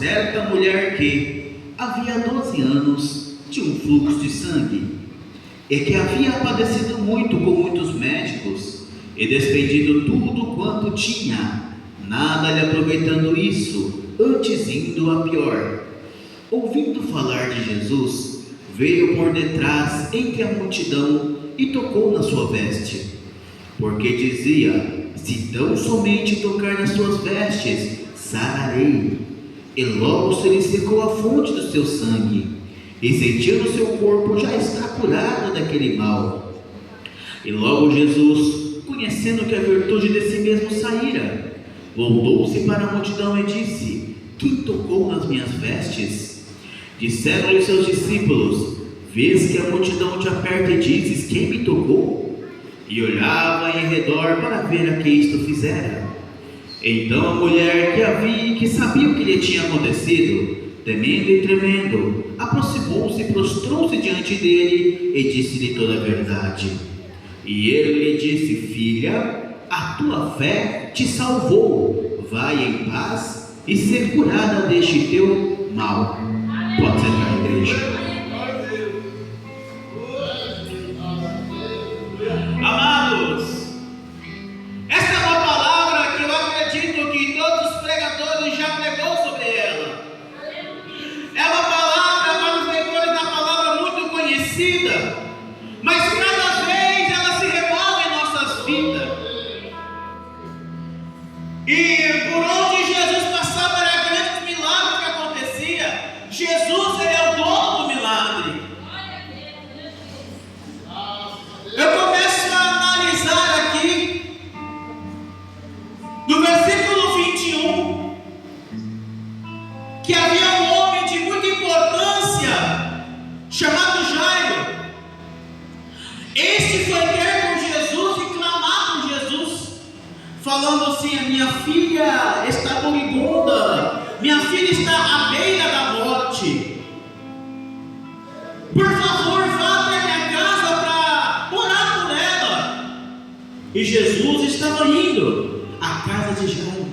certa mulher que havia 12 anos tinha um fluxo de sangue, e que havia padecido muito com muitos médicos, e despendido tudo quanto tinha, nada lhe aproveitando isso, antes indo a pior. Ouvindo falar de Jesus, veio por detrás entre a multidão e tocou na sua veste, porque dizia: se tão somente tocar nas suas vestes, sararei. E logo se lhe secou a fonte do seu sangue, e sentiu no seu corpo já estar curado daquele mal. E logo Jesus, conhecendo que a virtude de si mesmo saíra, voltou-se para a multidão e disse: quem tocou nas minhas vestes? Disseram-lhe seus discípulos: vês que a multidão te aperta e dizes: quem me tocou? E olhava em redor para ver a que isto fizera. Então a mulher que havia e que sabia o que lhe tinha acontecido, temendo e tremendo, aproximou-se e prostrou-se diante dele e disse-lhe toda a verdade. E ele lhe disse: filha, a tua fé te salvou, vai em paz e ser curada deste teu mal. Pode sentar na igreja. Amados, esta é uma palavra que eu acredito que todos os pregadores já pregou sobre ela. É uma palavra para os leitores da palavra muito conhecida, mas cada vez ela se renova em nossas vidas. E por onde Jesus passava era grandes milagres que acontecia. Jesus, ele é o dono do milagre. Eu começo a analisar aqui no versículo 21 que havia um homem de muita importância chamado Jairo. Este foi ter com Jesus e clamar por Jesus, falando assim: a minha filha está moribunda, minha filha está à beira da morte, por favor vá até minha casa para orar por ela. E Jesus estava indo à casa de Jairo.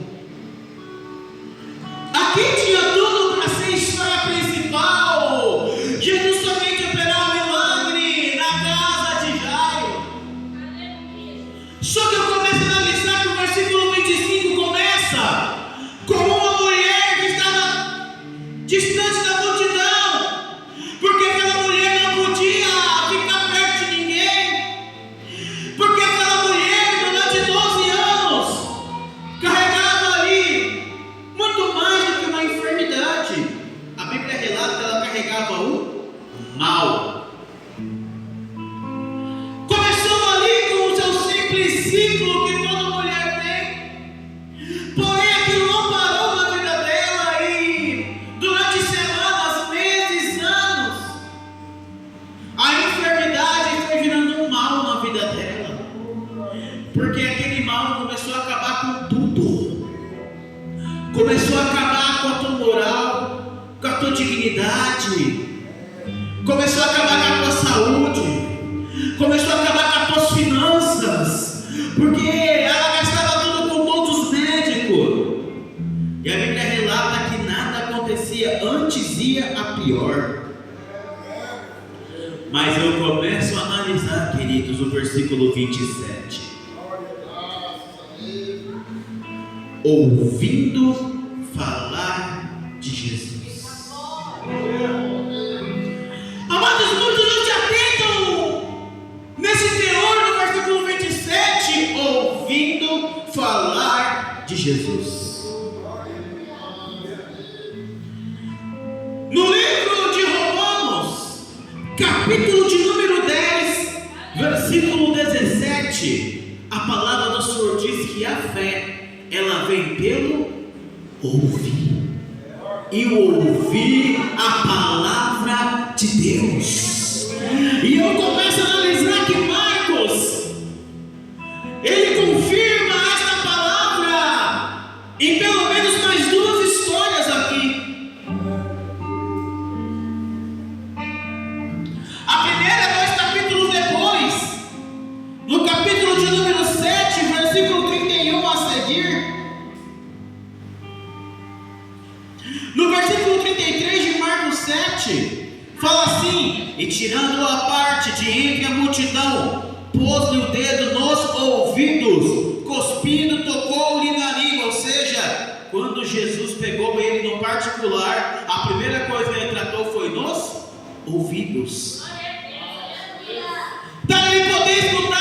Aqui tinha tudo para ser história principal. Jesus somente operar um milagre na casa de Jairo. Só que eu começo a analisar que o versículo 25 começa com uma mulher que estava distante da multidão, porque aquela mulher não podia ficar perto de ninguém, porque aquela mulher durante 12 anos carregava ali muito mais do que uma enfermidade. A Bíblia relata que ela carregava um mal. Começou ali com o seu simples ciclo que toda mulher tem, porém aquilo não parou na vida dela, e durante semanas, meses, anos, a enfermidade foi virando um mal na vida dela, porque aquele mal começou a acabar com tudo. Começou a acabar com a tua moral, com a tua dignidade, começou a acabar com a tua saúde, começou a acabar com as tuas finanças, porque ela gastava tudo com todos os médicos. E a Bíblia relata que nada acontecia, antes ia a pior. Mas eu começo a analisar, queridos, o versículo 27. Ouvindo falar de Jesus. Amados, muitos não se atentam nesse teor do versículo 27, ouvindo falar de Jesus. No livro de Romanos, capítulo de número 10, versículo 17, a palavra do Senhor diz que a fé, ela vem pelo ouvir, e ouvir a palavra de Deus. E eu começo a analisar que Marcos, ele confirma esta palavra em pelo menos mais duas histórias aqui. A primeira, 2 capítulos depois, no capítulo de número 7, versículo 31 a seguir. No versículo versículo 33 de Marcos 7 fala assim: e tirando-o à parte de entre a multidão, pôs-lhe o dedo nos ouvidos, cuspindo, tocou-lhe na língua. Ou seja, quando Jesus pegou ele no particular, a primeira coisa que ele tratou foi nos ouvidos. Para ele poder escutar,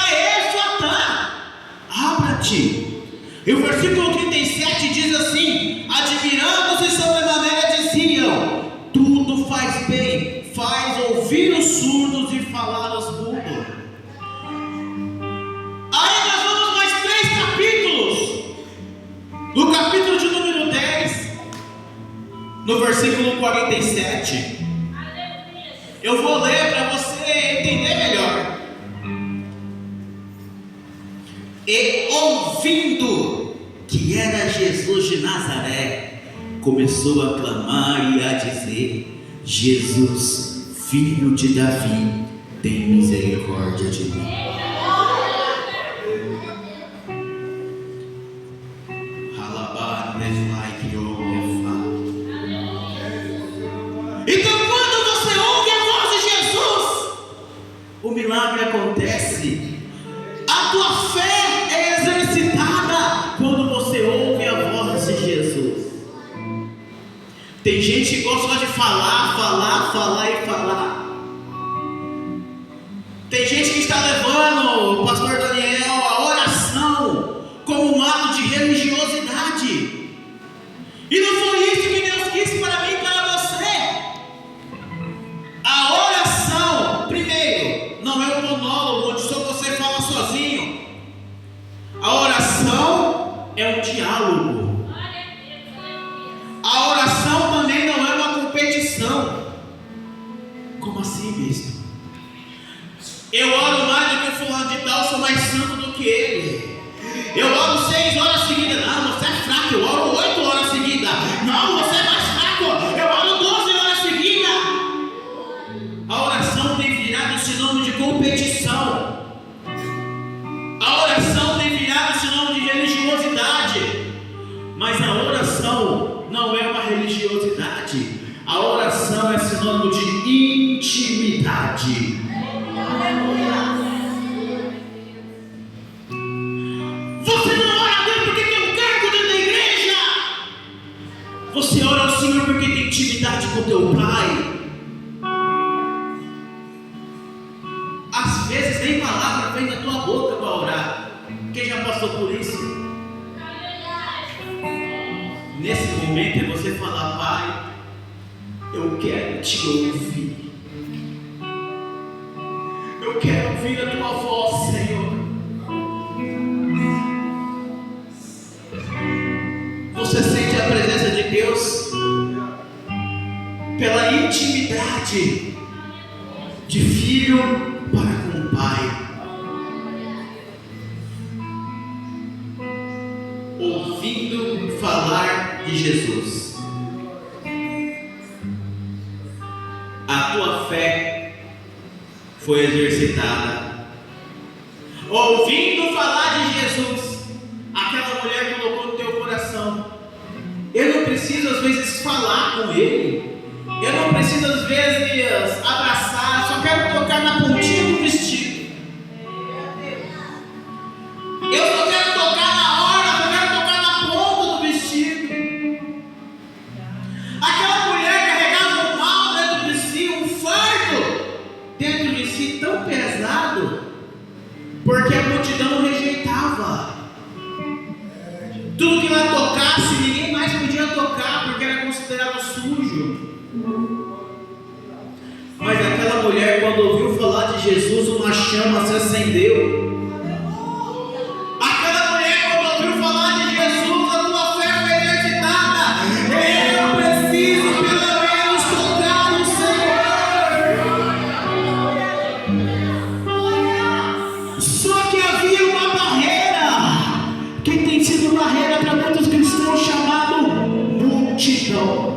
abra-te. E o versículo 37 diz assim: admirando-se sobremaneira, diziam: tudo faz bem, faz ouvir os surdos e falar aos mudos. Aí nós vamos mais 3 capítulos. No capítulo de número 10, no versículo 47, eu vou ler para você entender melhor. E ouvindo que era Jesus de Nazaré, começou a clamar e a dizer: Jesus, filho de Davi, tem misericórdia de mim. Então, quando você ouve a voz de Jesus, o milagre acontece. A tua fé é exercitada quando você ouve a voz de Jesus. Tem gente que gosta de falar e falar. Tem gente que está levando o pastor Daniel a oração como um ato de religiosidade. E não foi isso que Deus quis para mim e para você. A oração, primeiro, não é um monólogo onde só você fala sozinho. A oração é um diálogo. A oração também não é uma competição. Como assim, bispo? Eu oro mais do que o fulano de tal, sou mais santo do que ele. Eu oro 6 horas seguidas. Não, você é fraco. Eu oro 8 horas seguidas. Não, você é mais fraco. Eu oro 12 horas seguidas. A oração tem virado sinônimo de competição. A oração tem virado sinônimo de religiosidade. Mas a oração não é uma religiosidade. A oração é sinônimo de intimidade. Você não ora a Deus porque tem um cargo dentro da igreja. Você ora ao Senhor porque tem intimidade com teu Pai. Às vezes nem palavra vem da tua boca para orar. Quem já passou por isso? Nesse momento é você falar: Pai, eu quero te ouvir. Eu quero ouvir a tua voz, Senhor. Você sente a presença de Deus pela intimidade de filho para com o Pai. Ouvindo falar de Jesus. A tua fé foi exercitada. Ouvindo falar de Jesus, aquela mulher colocou no teu coração: eu não preciso às vezes falar com Ele, eu não preciso às vezes abraçar, só quero tocar na pontinha do vestido. Eu só quero tocar na hora, só quero tocar na ponta do vestido. Aquela mulher carregava um mal dentro de si, um fardo dentro de si tão pesado, porque a multidão rejeitava. Tudo que ela tocasse, ninguém mais podia tocar, porque era considerado sujo. Mas aquela mulher, quando ouviu falar de Jesus, uma chama se acendeu. Aquela mulher, quando ouviu falar de Jesus, a tua fé foi exercitada. Eu preciso pelo menos tocar no Senhor. Só que havia uma barreira, que tem sido barreira para muitos cristãos, chamado multidão.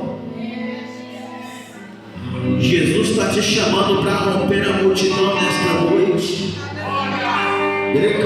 Jesus está te chamando para romper a multidão nesta noite. Porque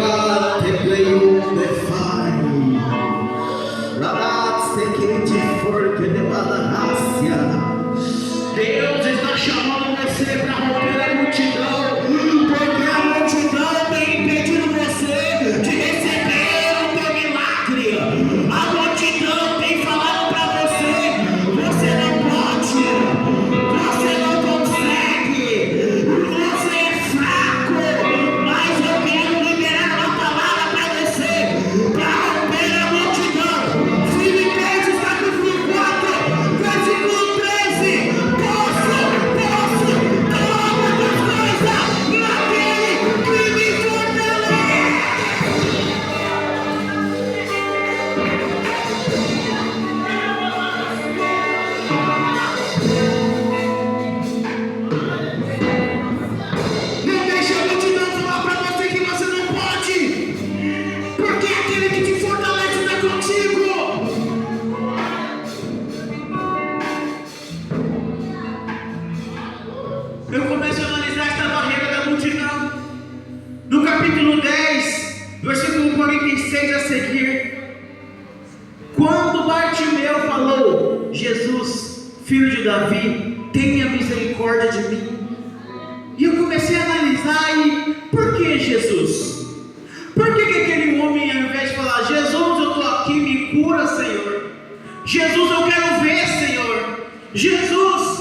item 6 a seguir. Quando Bartimeu falou: Jesus, filho de Davi, tenha misericórdia de mim. E eu comecei a analisar, e por que Jesus? Por que aquele homem, ao invés de falar: Jesus, eu estou aqui, me cura, Senhor. Jesus, eu quero ver, Senhor. Jesus,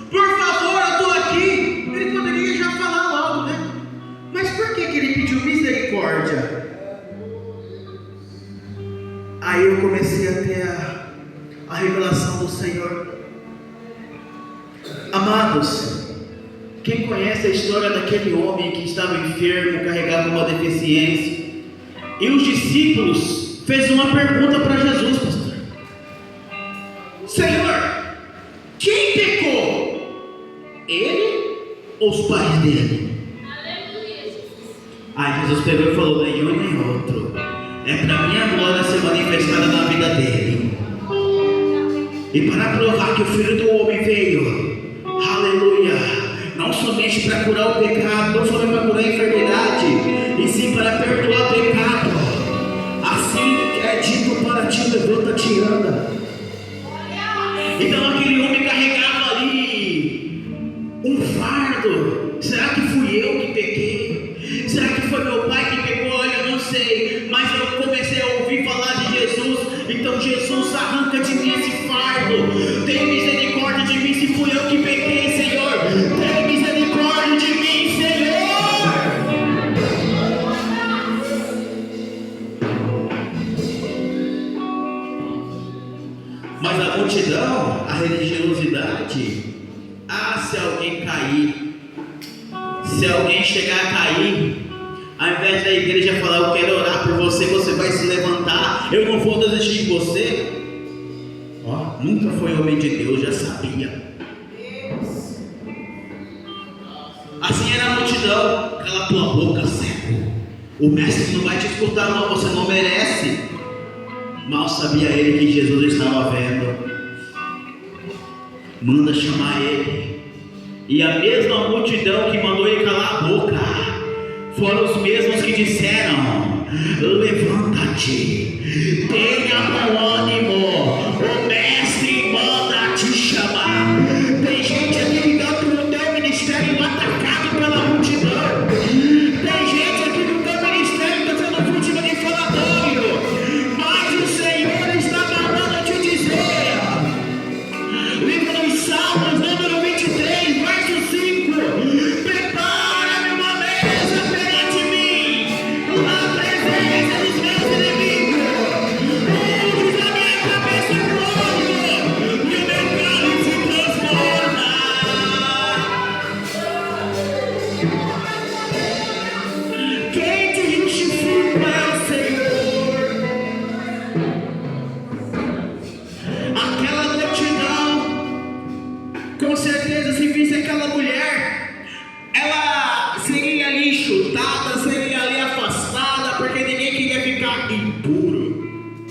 por favor, eu estou aqui. Ele poderia já falar logo, né? Mas por que ele pediu misericórdia? Aí eu comecei a ter a revelação do Senhor. Amados, quem conhece a história daquele homem que estava enfermo, carregava uma deficiência, e os discípulos fez uma pergunta para Jesus, pastor: Senhor, quem pecou? Ele ou os pais dele? Aí Jesus pegou e falou: nenhum nem outro. É para minha glória ser manifestada na vida dele. E para provar que o Filho do Homem veio, aleluia, não somente para curar o pecado, não somente para curar a enfermidade, e sim para perdoar o pecado. Assim é dito para ti: levanta-te e anda. Então aquele homem carregava ali um fardo. Será que fui eu que pequei? Será que foi meu pai que pecou? Olha, eu não sei, mas eu comecei a ouvir falar de Jesus. Então Jesus, arranca de mim esse fardo. Tem misericórdia de mim se fui eu que pequei, Senhor. Tem misericórdia de mim, Senhor. Mas a multidão, a religiosidade, se alguém cair, se alguém chegar a cair, ao invés da igreja falar: eu quero orar por você, você vai se levantar, eu não vou desistir de você. Nunca foi homem de Deus, já sabia. Assim era a multidão: cala tua boca, cego, o mestre não vai te escutar não, você não merece. Mal sabia ele que Jesus estava vendo. Manda chamar ele. E a mesma multidão que mandou ele calar a boca foram os mesmos que disseram: levanta-te, tenha bom ânimo, o mestre manda te chamar. Tem gente aqui ligando no teu ministério atacado pela multidão. Tem gente aqui no teu ministério que está sendo vítima de falatório. Mas o Senhor está mandando te dizer, livro dos Salmos, número 23, verso 5: prepara-me uma mesa perante mim, na presença dos meus inimigos. Unges a minha cabeça com óleo, e o meu cálice se transforma. Quem te justifica é o Senhor. Aquela multidão, com certeza, se visse aquela mulher, ela seria ali chutada, seria ali afastada, porque ninguém queria ficar impuro.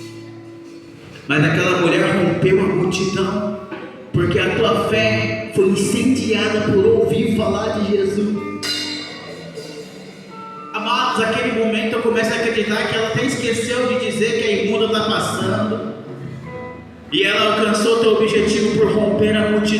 Mas aquela mulher rompeu a multidão, porque a tua fé foi incendiada por ouvir falar de Jesus. Amados, naquele momento eu começo a acreditar que ela até esqueceu de dizer que a imunda está passando, e ela alcançou o teu objetivo por romper a multidão.